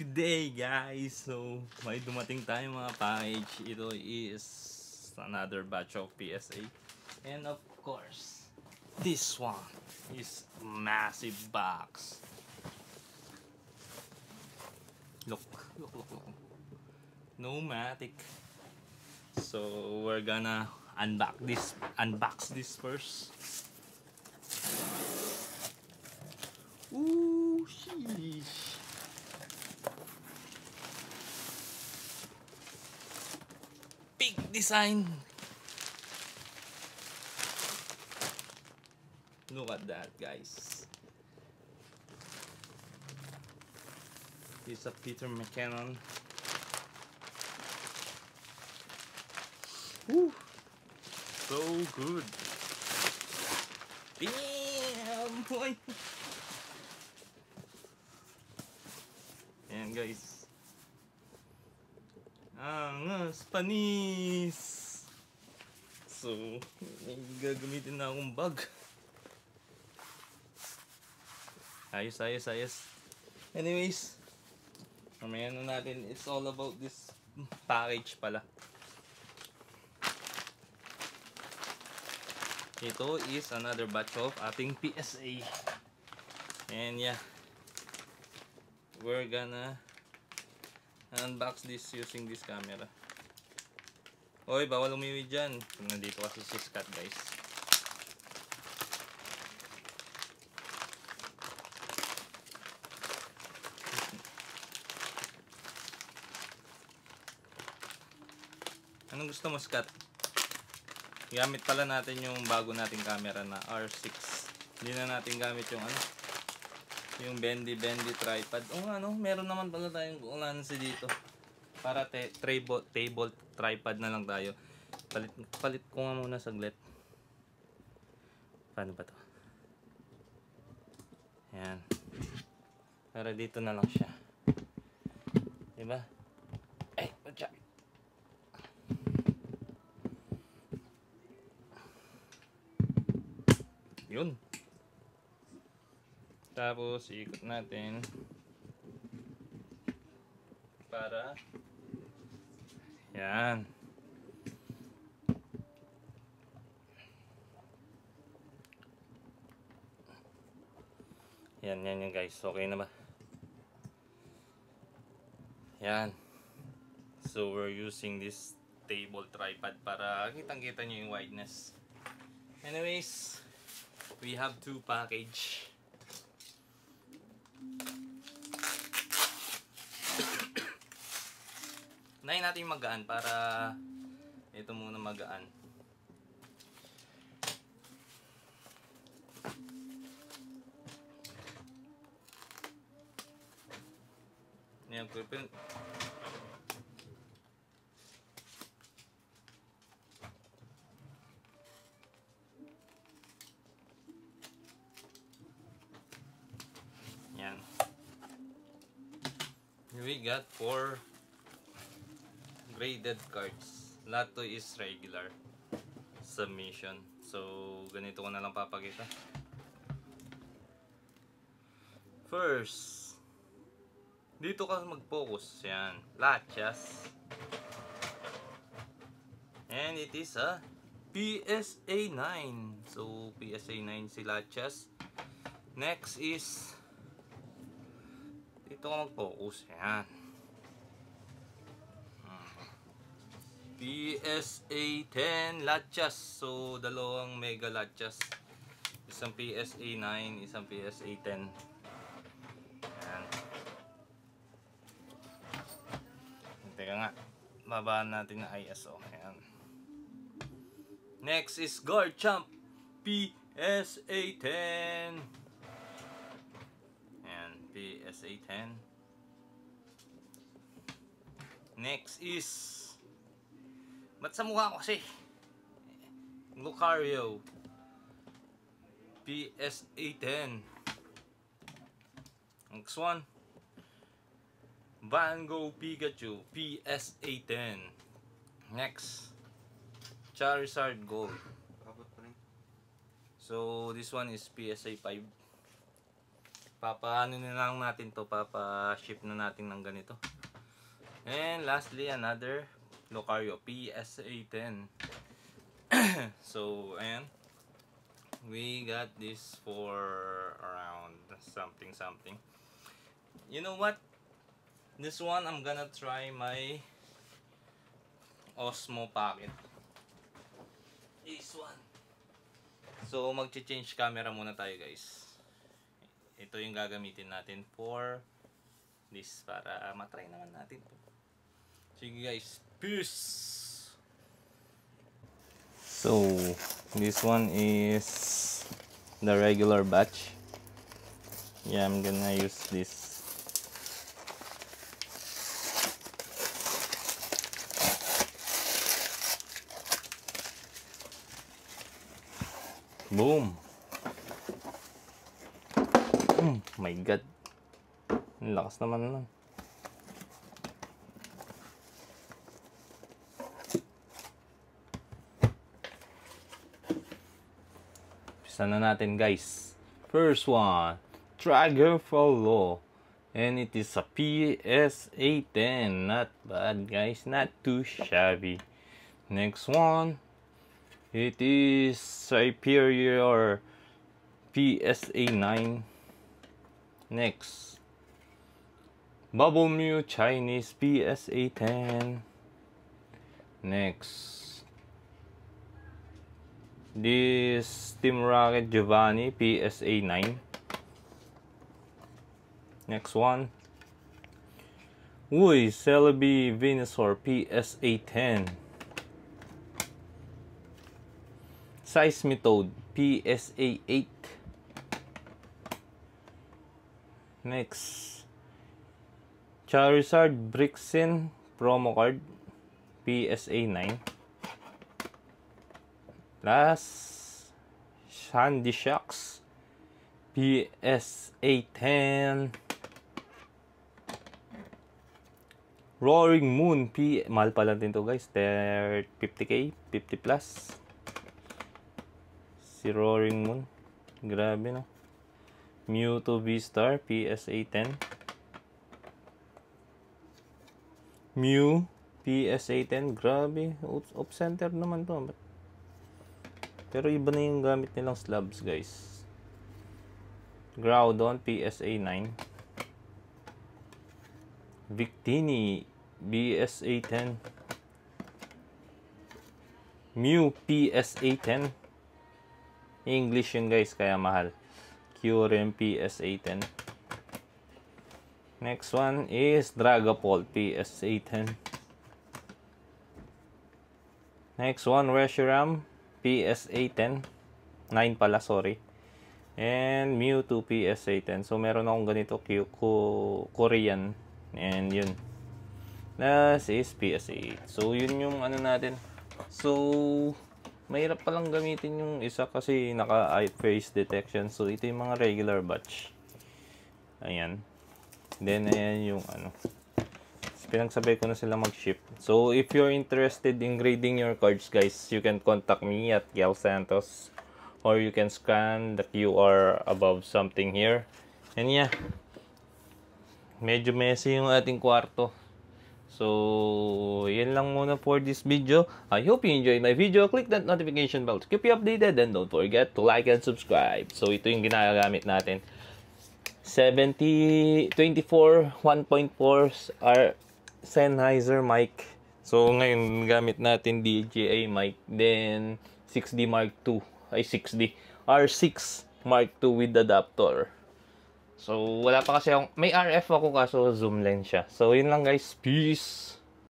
Good day guys! So, may dumating tayo mga package. Ito is another batch of PSA. And of course, this one is massive box. Look. Nomadic. So, we're gonna unbox this first. Ooh, sheesh. Big design. Look at that, guys. It's a Peter McKinnon. Woo! So good. Damn, boy. Ayan, guys. Angas, panis. So, may gagamitin na akong bag. Ayos. Anyways, mamaya na natin. It's all about this package pala. Ito is another batch of ating PSA. And yeah, we're gonna unbox this using this camera. Oy, bawal umiwi dyan. Nandito kasi si Scott, guys. Anong gusto mo, Scott? Gamit pala natin yung bago nating camera na R6. Hindi na natin gamit yung yung bendy tripod. Meron naman pala tayong ulansi dito. Para table tripod na lang tayo. Palit ko nga muna saglit. Paano ba to? Ayan. Para dito na lang siya. Diba? Ay, watcha. Yun. Tapos, ikot natin para yan. Yan guys. Okay na ba? Yan. So, we're using this table tripod para kitang-kita nyo yung wideness. Anyways, we have two package. Unahin natin magaan para ito muna magaan. Yan, pwede. Yan. We got 4 graded cards. Lahat to is regular submission. So, ganito ko na lang papakita. First, dito ka mag-focus. Yan. Latchas. And it is a PSA 9. So, PSA 9 si Latchas. Next is dito ka mag-focus. Yan. PSA 10 Latchas. So, dalawang mega Latchas. Isang PSA 9, isang PSA 10. Yan. Teka nga. Babaan natin ang ISO. Yan. Next is Guard Champ PSA 10. Yan. PSA 10. Next is, ba't sa mukha ko kasi? Lucario PSA 10. Next one, Van Gogh Pikachu PSA 10. Next, Charizard Gold. So this one is PSA 5. Papaano na lang natin to, papa-ship na natin ng ganito. And lastly, another Locario PSA10. So, ayan. We got this for around something. You know what? This one, I'm gonna try my Osmo Pocket. This one. So, mag-change camera muna tayo, guys. Ito yung gagamitin natin for this, para matry naman natin to. Sige guys, peace! So, this one is the regular batch. Yeah, I'm gonna use this. Boom! Oh my god. Ang lakas naman nun. Pisa na natin guys. First one, Dragonfall, and it is a PSA10. Not bad guys, not too shabby. Next one, it is Superior PSA9. Next, Bubble Mew Chinese PSA10. Next, this Team Rocket Giovanni PSA9. Next one, Uy Celebi Venusaur PSA10. Seismitoad PSA8. Next, Charizard Brixin promo card PSA9. Last, Sandy Shocks PSA10. Roaring Moon mahal pala din to guys, 50k, 50 plus. Si Roaring Moon, grabe no. Mewtwo V-Star PSA10. Mew PSA10, grabe. Off center naman to. Pero iba na yung gamit nilang slabs guys. Groudon PSA9. Victini BSA10. Mew PSA10. English yun guys, kaya mahal. Kyurem PSA10. Next one is Dragapult PSA10. Next one, Reshiram PSA10. 9 pala, sorry. And Mewtwo PSA10. So meron akong ganito, Korean. And yun. Last is PSA8. So yun yung ano natin. So mahirap palang gamitin yung isa kasi naka eye face detection. So ito yung mga regular batch. Ayan. Then ayan yung ano. Pinagsabay ko na sila mag-ship. So if you're interested in grading your cards guys, you can contact me at Gel Santos, or you can scan the QR above something here. And yeah, medyo messy yung ating kwarto. So, yan lang muna for this video. I hope you enjoyed my video. Click that notification bell to keep you updated. And don't forget to like and subscribe. So, ito yung ginagamit natin. 7024 1.4 R Sennheiser mic. So, ngayon gamit natin DJI mic. Then, 6D Mark II. Ay, 6D. R6 Mark II with adapter. So, wala pa kasi akong, may RF ako kaso zoom lens siya. So, yun lang guys. Peace!